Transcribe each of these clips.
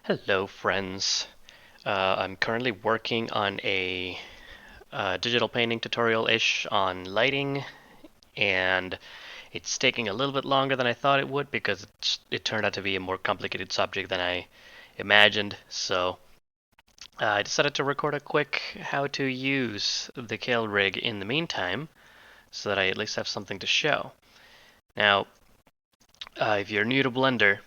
Hello, friends. I'm currently working on a digital painting tutorial-ish on lighting, and it's taking a little bit longer than I thought it would because it turned out to be a more complicated subject than I imagined. So I decided to record a quick how to use the Kheil Rig in the meantime, so that I at least have something to show. Now, if you're new to Blender,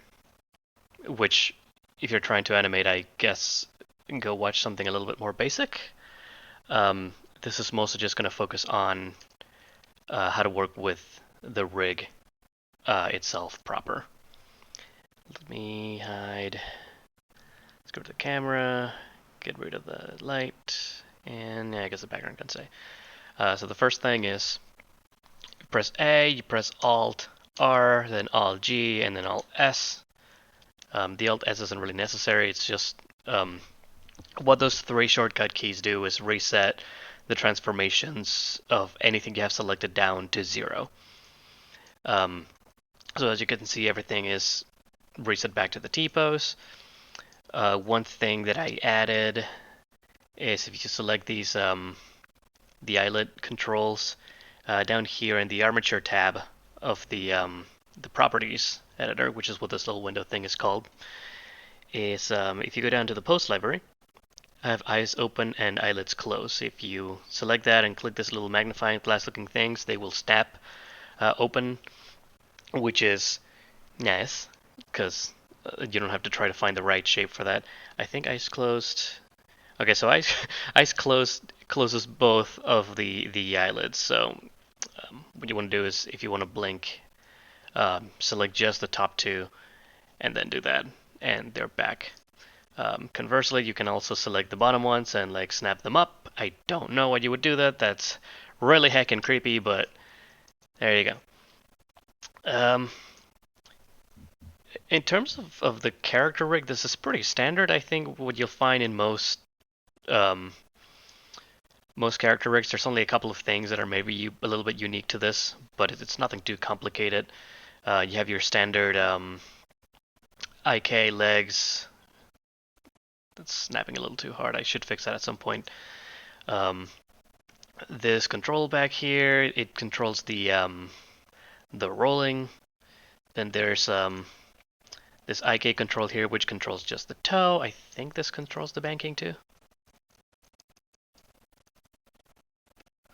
which if you're trying to animate, I guess go watch something a little bit more basic. Um, this is mostly just going to focus on how to work with the rig itself proper. Let me hide. Let's go to the camera, get rid of the light, and yeah, I guess the background can stay. So the first thing is you press A, you press Alt R, then Alt G, and then Alt S. The Alt S isn't really necessary. It's just what those three shortcut keys do is reset the transformations of anything you have selected down to 0. Um, so as you can see, everything is reset back to the T-pose. One thing that I added is if you select these the eyelet controls down here in the armature tab of the properties editor, which is what this little window thing is called, is if you go down to the post library, I have eyes open and eyelids closed. If you select that and click this little magnifying glass looking things, they will snap open, which is nice because you don't have to try to find the right shape for that. I think eyes closed. Okay, so eyes eyes closed closes both of the eyelids. So what you want to do is if you want to blink, select just the top two and then do that, and they're back. Conversely, you can also select the bottom ones and like snap them up. I don't know why you would do that. That's really heckin' creepy, but there you go. Um, in terms of the character rig, this is pretty standard. I think what you'll find in um, most character rigs, there's only a couple of things that are maybe a little bit unique to this, but it's nothing too complicated. You have your standard IK legs. That's snapping a little too hard. I should fix that at some point. Um, this control back here, it controls the rolling. Then there's this IK control here, which controls just the toe. I think this controls the banking too.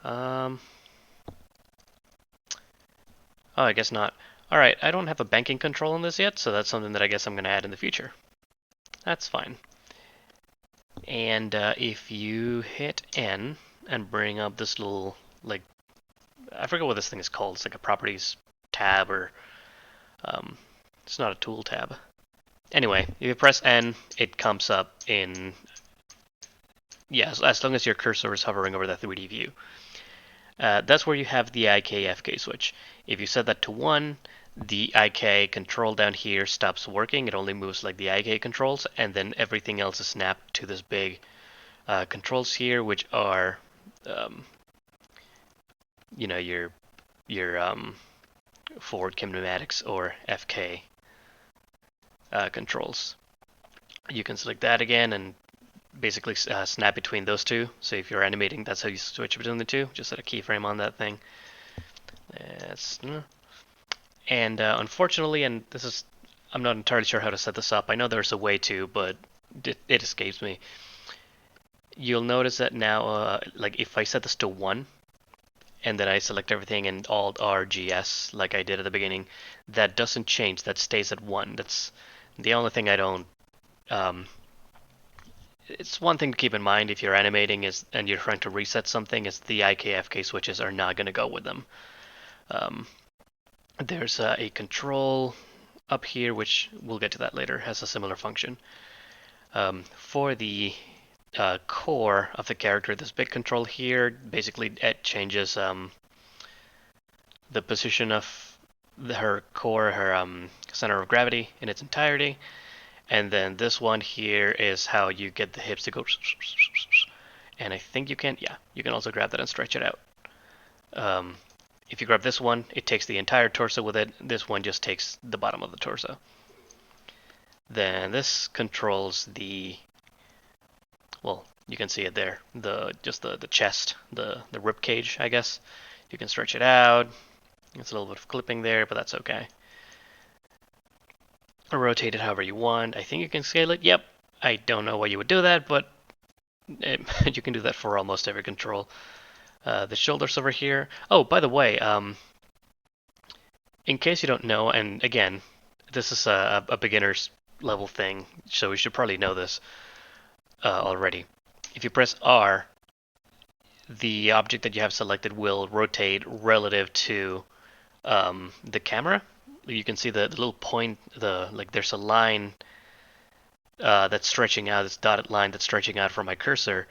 Um, oh, I guess not. Alright, I don't have a banking control on this yet, so that's something that I guess I'm going to add in the future. That's fine. And if you hit N and bring up this little, like, I forget what this thing is called. It's like a properties tab or, it's not a tool tab. Anyway, if you press N, it comes up in, yeah, as long as your cursor is hovering over the 3D view. That's where you have the IK-FK switch. If you set that to 1, the IK control down here stops working. It only moves like the IK controls, and then everything else is snapped to this big controls here, which are, um, you know, your forward kinematics or FK controls. You can select that again and basically snap between those two. So if you're animating, that's how you switch between the two. Just set a keyframe on that thing. And unfortunately, and this is, I'm not entirely sure how to set this up. I know there's a way to, but it escapes me. You'll notice that now, like if I set this to 1, and then I select everything in Alt R G S like I did at the beginning, that doesn't change. That stays at 1. That's the only thing I don't. Um, it's one thing to keep in mind if you're animating is and you're trying to reset something is the IKFK switches are not going to go with them. Um, there's a control up here, which we'll get to that later, has a similar function. For the core of the character, this big control here, basically it changes the position of her core, her center of gravity in its entirety. And then this one here is how you get the hips to go. And I think you can, yeah, you can also grab that and stretch it out. If you grab this one, it takes the entire torso with it. This one just takes the bottom of the torso. Then this controls the, well, you can see it there, just the chest, the rib cage, I guess. You can stretch it out. It's a little bit of clipping there, but that's okay. Rotate it however you want. I think you can scale it. Yep. I don't know why you would do that, but you can do that for almost every control. The shoulders over here. Oh, by the way, in case you don't know, and again, this is a beginner's level thing, so you should probably know this already. If you press R, the object that you have selected will rotate relative to the camera. You can see the little point, there's a line that's stretching out, this dotted line that's stretching out from my cursor.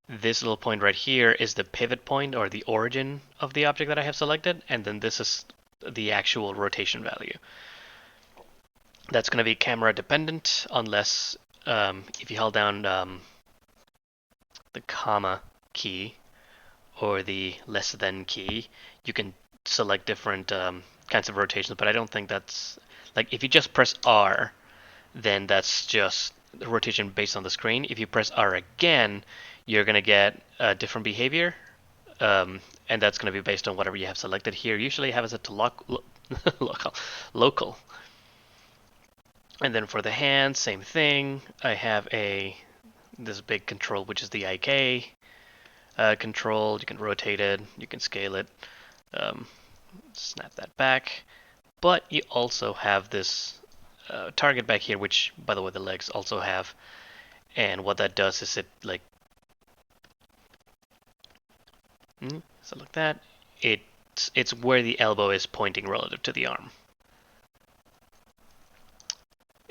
This little point right here is the pivot point or the origin of the object that I have selected, and then this is the actual rotation value. That's going to be camera dependent unless if you held down the comma key or the less than key, you can select different kinds of rotations, but I don't think that's, like, if you just press R, then that's just the rotation based on the screen. If you press R again, you're going to get a different behavior, and that's going to be based on whatever you have selected here. Usually I have it set to local. And then for the hand, same thing. I have this big control, which is the IK control. You can rotate it, you can scale it, snap that back. But you also have this target back here, which, by the way, the legs also have. And what that does is so like that. It's where the elbow is pointing relative to the arm.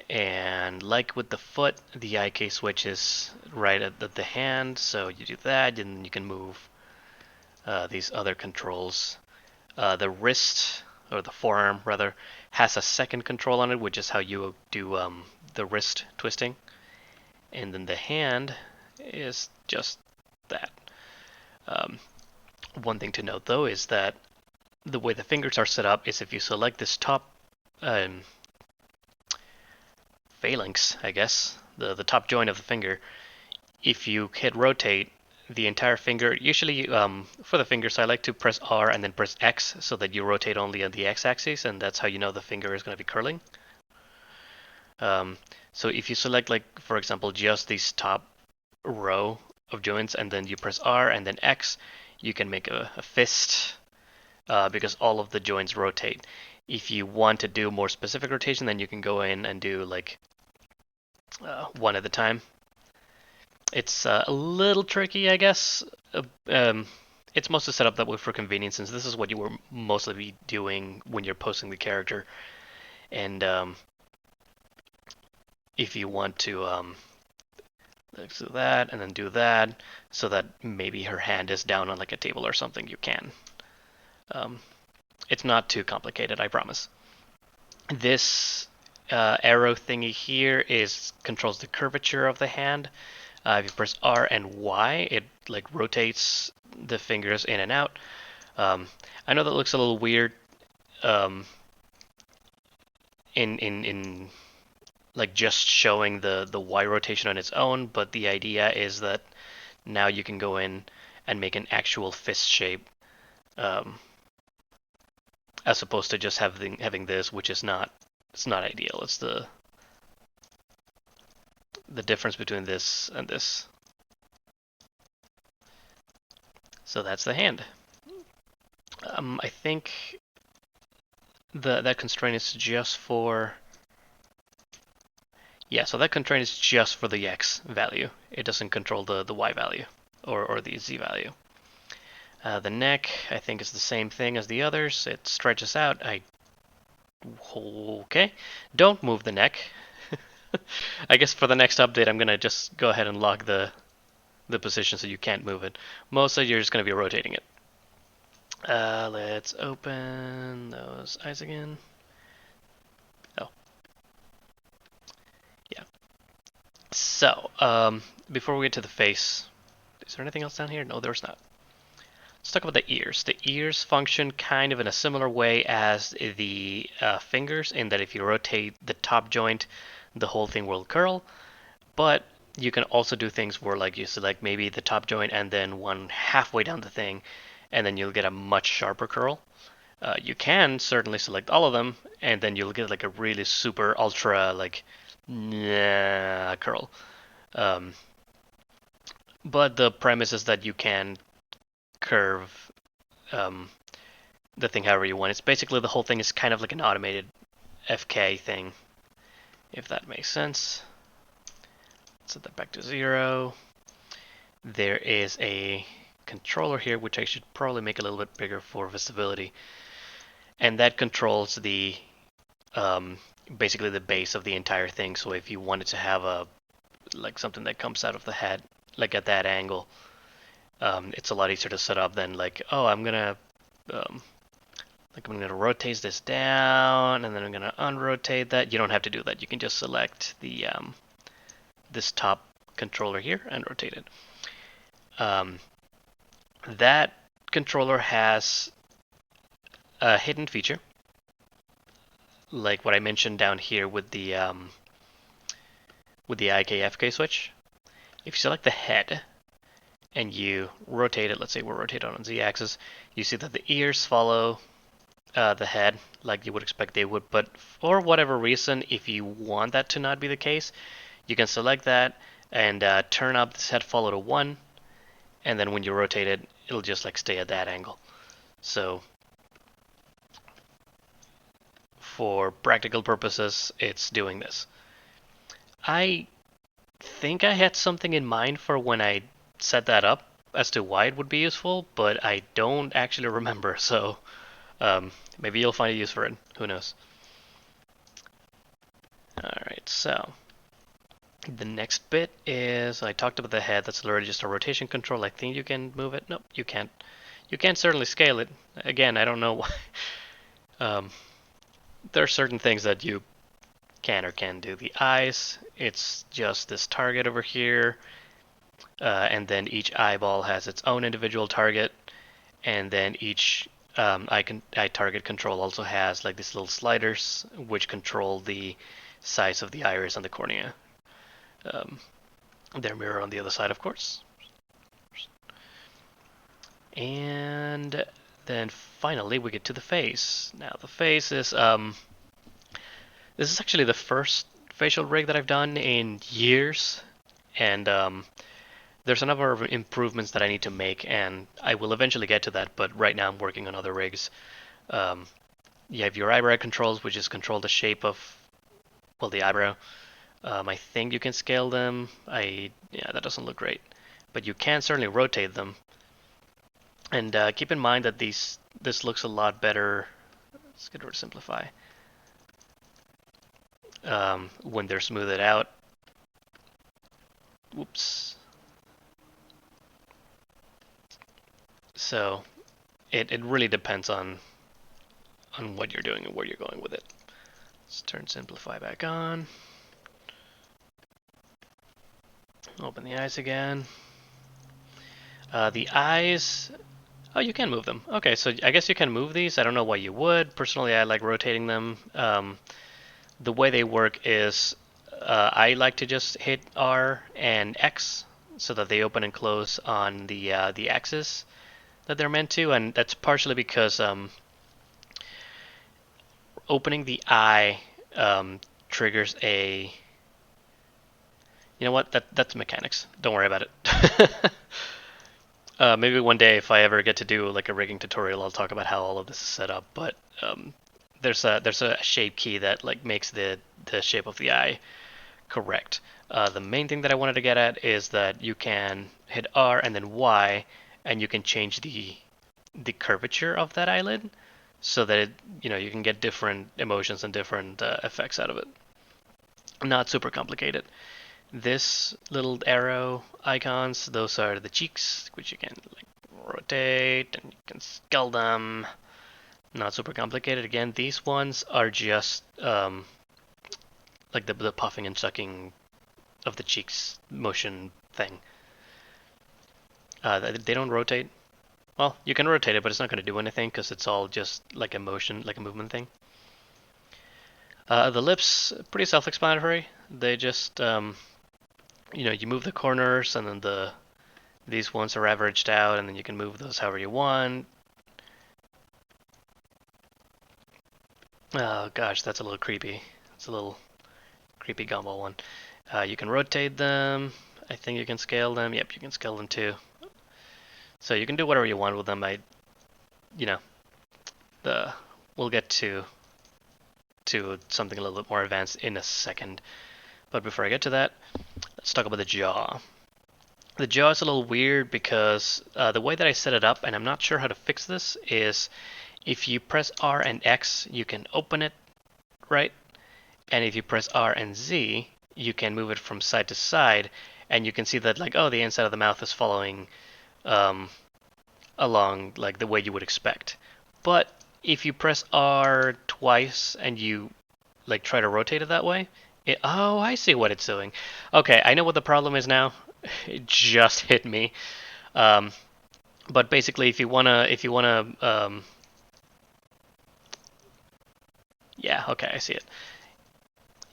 And like with the foot, the IK switch is right at the hand, so you do that, and you can move these other controls. The wrist, or the forearm rather, has a second control on it, which is how you do the wrist twisting. And then the hand is just that. One thing to note though is that the way the fingers are set up is if you select this top phalanx, I guess, the top joint of the finger, if you hit rotate, the entire finger, usually for the fingers, I like to press R and then press X so that you rotate only on the X axis, and that's how you know the finger is going to be curling. So if you select, like, for example, just this top row of joints and then you press R and then X, you can make a fist because all of the joints rotate. If you want to do more specific rotation, then you can go in and do like one at a time. It's a little tricky, I guess. It's mostly set up that way for convenience, since this is what you will mostly be doing when you're posting the character. And if you want to do that and then do that, so that maybe her hand is down on like a table or something, you can. It's not too complicated, I promise. This arrow thingy here controls the curvature of the hand. If you press R and Y, it like rotates the fingers in and out. I know that looks a little weird in like just showing the Y rotation on its own, but the idea is that now you can go in and make an actual fist shape, as opposed to just having this, which is not ideal. It's the difference between this and this. So that's the hand. I think that constraint is just for, yeah, so that constraint is just for the X value. It doesn't control the Y value or the Z value. The neck, I think, is the same thing as the others. It stretches out. Okay, don't move the neck. I guess for the next update, I'm gonna just go ahead and lock the position so you can't move it. Mostly, you're just gonna be rotating it. Let's open those eyes again. Oh, yeah. So, before we get to the face, is there anything else down here? No, there's not. Let's talk about the ears. The ears function kind of in a similar way as the fingers, in that if you rotate the top joint, the whole thing will curl. But you can also do things where like you select maybe the top joint and then one halfway down the thing, and then you'll get a much sharper curl. You can certainly select all of them, and then you'll get like a really super ultra like curl. Um, but the premise is that you can curve um, the thing however you want. It's basically the whole thing is kind of like an automated FK thing, if that makes sense. Set that back to 0. There is a controller here, which I should probably make a little bit bigger for visibility, and that controls the um, basically the base of the entire thing. So if you wanted to have a like something that comes out of the head, like at that angle, it's a lot easier to set up than like, oh, um, I'm gonna rotate this down, and then I'm gonna unrotate that. You don't have to do that. You can just select the this top controller here and rotate it. That controller has a hidden feature, like what I mentioned down here with the IKFK switch. If you select the head and you rotate it, let's say we're rotated on Z-axis, you see that the ears follow the head like you would expect they would. But for whatever reason, if you want that to not be the case, you can select that and turn up this head follow to 1, and then when you rotate it, it'll just like stay at that angle. So for practical purposes, it's doing this. I think I had something in mind for when I set that up as to why it would be useful, but I don't actually remember. So maybe you'll find a use for it. Who knows? All right, so the next bit is I talked about the head. That's literally just a rotation control. I think you can move it. Nope, you can't. You can certainly scale it. Again, I don't know why. There are certain things that you can or can't do. The eyes, it's just this target over here, and then each eyeball has its own individual target, and then each eye target control also has like these little sliders which control the size of the iris and the cornea. Their mirror on the other side, of course. And then finally we get to the face. Now the face is this is actually the first facial rig that I've done in years, and there's a number of improvements that I need to make, and I will eventually get to that. But right now I'm working on other rigs. Um, you have your eyebrow controls, which is control the shape of the eyebrow. I think you can scale them. Yeah, that doesn't look great, but you can certainly rotate them. And keep in mind that this looks a lot better. Let's get rid of simplify. When they're smoothed out. Whoops. So it really depends on what you're doing and where you're going with it. Let's turn simplify back on. Open the eyes again. The eyes. Oh, you can move them. Okay, so I guess you can move these. I don't know why you would. Personally, I like rotating them. The way they work is I like to just hit R and X so that they open and close on the axis that they're meant to, and that's partially because opening the eye triggers a. You know what? That's mechanics. Don't worry about it. Maybe one day, if I ever get to do like a rigging tutorial, I'll talk about how all of this is set up. But there's a shape key that like makes the shape of the eye correct. The main thing that I wanted to get at is that you can hit R and then Y, and you can change the curvature of that eyelid so that you can get different emotions and different effects out of it. Not super complicated. This little arrow icons, those are the cheeks, which you can like rotate and you can scale them. Not super complicated. Again, these ones are just like the puffing and sucking of the cheeks motion thing. They don't rotate. Well, you can rotate it, but it's not going to do anything because it's all just like a motion, like a movement thing. The lips, pretty self-explanatory. They just, you move the corners, and then these ones are averaged out, and then you can move those however you want. Oh gosh, that's a little creepy. It's a little creepy gumball one. You can rotate them. I think you can scale them. Yep, you can scale them too. So you can do whatever you want with them. You know, the we'll get to something a little bit more advanced in a second. But before I get to that, let's talk about the jaw. The jaw is a little weird because the way that I set it up, and I'm not sure how to fix this, is if you press R and X, you can open it, right? And if you press R and Z, you can move it from side to side, and you can see that like, oh, the inside of the mouth is following um, along like the way you would expect. But if you press R twice and you like try to rotate it that way, oh, I see what it's doing. Okay, I know what the problem is now. It just hit me. Um, but basically, yeah, okay, I see it.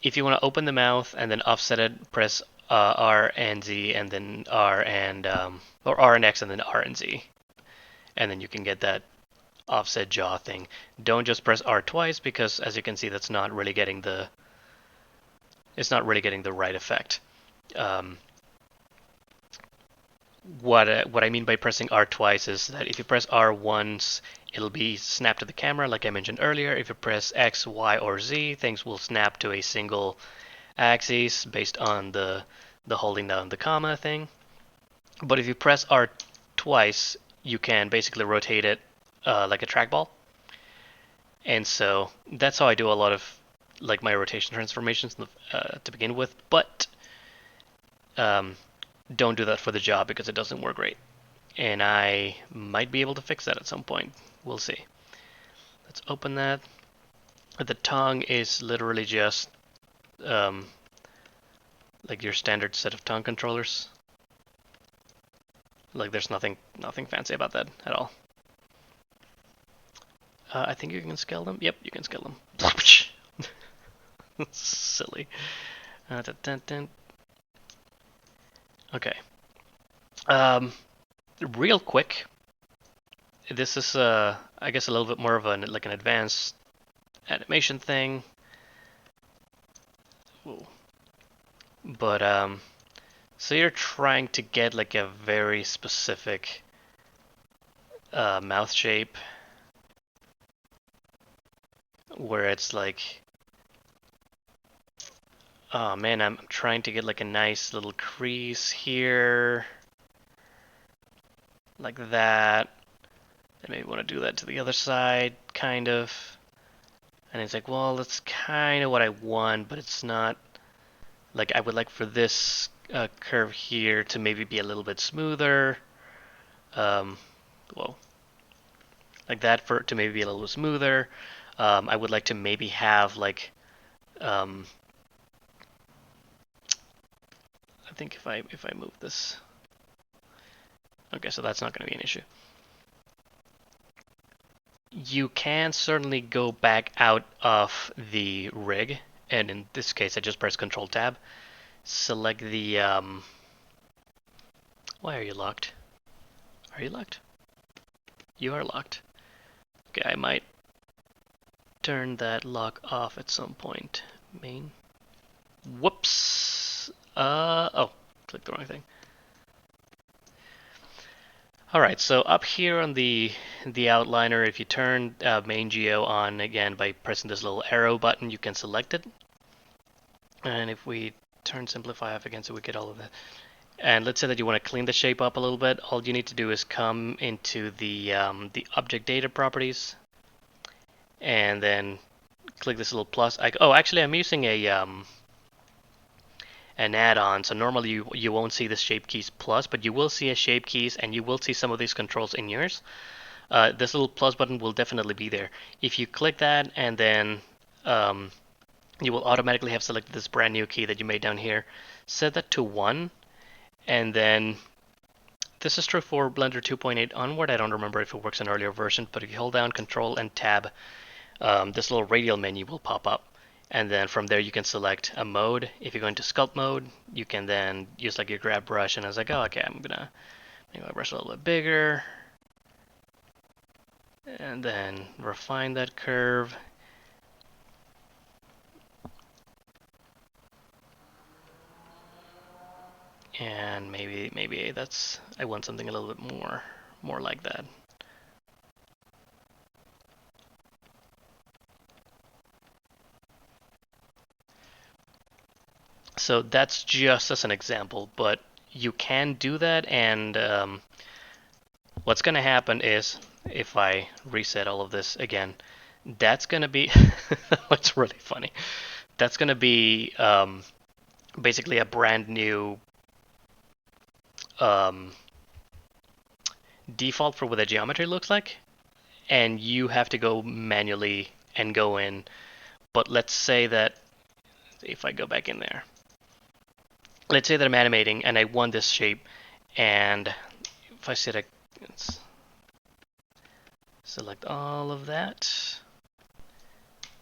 If you want to open the mouth and then offset it, press R and Z, and then R and or R and X, and then R and Z, and then you can get that offset jaw thing. Don't just press R twice because, as you can see, that's not really getting the it's not really getting the right effect. Um, what I mean by pressing R twice is that if you press R once, it'll be snap to the camera, like I mentioned earlier. If you press X, Y, or Z, things will snap to a single axis based on the holding down the comma thing. But if you press R twice, you can basically rotate it like a trackball. And so that's how I do a lot of like my rotation transformations to begin with. But um, don't do that for the jaw because it doesn't work great. And I might be able to fix that at some point. We'll see. Let's open that. The tongue is literally just like your standard set of tongue controllers. Like there's nothing fancy about that at all. I think you can scale them. Yep, you can scale them. Silly. Dun, dun. Okay. Real quick. This is I guess a little bit more of an advanced animation thing. Ooh. But so you're trying to get like a very specific mouth shape where it's like, oh man, I'm trying to get like a nice little crease here, like that. I maybe want to do that to the other side, kind of. And it's like, well, that's kind of what I want, but it's not. Like, I would like for this curve here to maybe be a little bit smoother. Whoa. Like that for to maybe be a little bit smoother. I would like to maybe have like, I think if I move this, okay, so that's not going to be an issue. You can certainly go back out of the rig, and in this case, I just press Control Tab, select the. Why are you locked? Are you locked? You are locked. Okay, I might turn that lock off at some point. Main. Whoops. Oh, clicked the wrong thing. Alright, so up here on the outliner, if you turn main geo on again by pressing this little arrow button, you can select it. And if we turn simplify off again so we get all of that. And let's say that you want to clean the shape up a little bit, all you need to do is come into the object data properties and then click this little plus. Actually I'm using a an add-on, so normally you won't see the shape keys plus, but you will see a shape keys and you will see some of these controls in yours. This little plus button will definitely be there. If you click that and then you will automatically have selected this brand new key that you made down here. Set that to 1, and then this is true for Blender 2.8 onward. I don't remember if it works in earlier versions, but if you hold down Control and Tab, this little radial menu will pop up. And then from there you can select a mode. If you're going to sculpt mode, you can then use like your grab brush, and I was like, oh, okay, I'm gonna make my brush a little bit bigger, and then refine that curve. And maybe that's, I want something a little bit more like that. So that's just as an example, but you can do that, and what's going to happen is if I reset all of this again, that's going to be what's really funny. That's going to be basically a brand new um, default for what the geometry looks like, and you have to go manually and go in. But let's say that if I go back in there, let's say that I'm animating and I want this shape, and if I select all of that,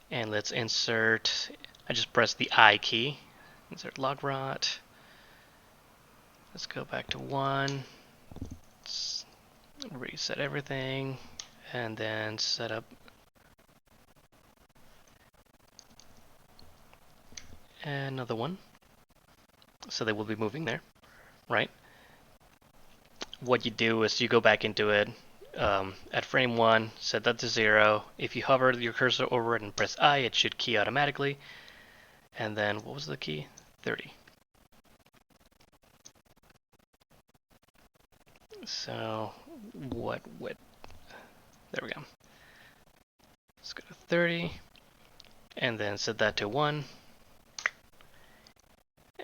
and let's insert, I just press the I key, insert log rot. Let's go back to 1, let's reset everything, and then set up another one. So they will be moving there, right? What you do is you go back into it at frame 1, set that to 0. If you hover your cursor over it and press I, it should key automatically. And then, what was the key? 30. So, what width? There we go. Let's go to 30, and then set that to 1.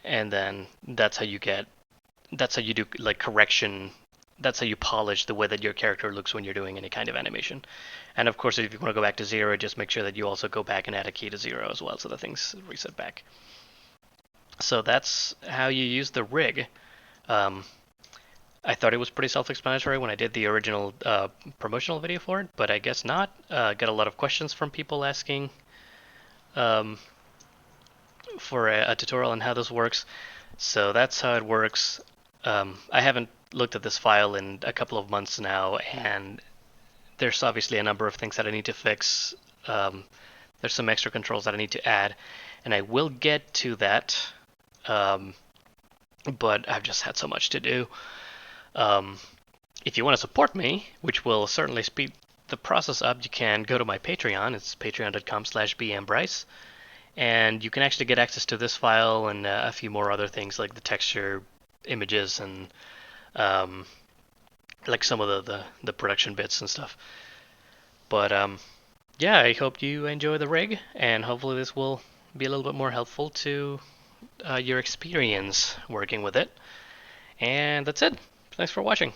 And then that's how you do like correction. That's how you polish the way that your character looks when you're doing any kind of animation. And of course, if you want to go back to 0, just make sure that you also go back and add a key to 0 as well, so that things reset back. So that's how you use the rig. I thought it was pretty self-explanatory when I did the original promotional video for it, but I guess not. Got a lot of questions from people asking um, for a tutorial on how this works. So that's how it works. I haven't looked at this file in a couple of months now, and there's obviously a number of things that I need to fix. There's some extra controls that I need to add, and I will get to that. But I've just had so much to do. If you want to support me, which will certainly speed the process up, you can go to my Patreon. It's patreon.com/bmbryce. And you can actually get access to this file and a few more other things like the texture images and like some of the production bits and stuff. But yeah, I hope you enjoy the rig, and hopefully this will be a little bit more helpful to your experience working with it. And that's it. Thanks for watching.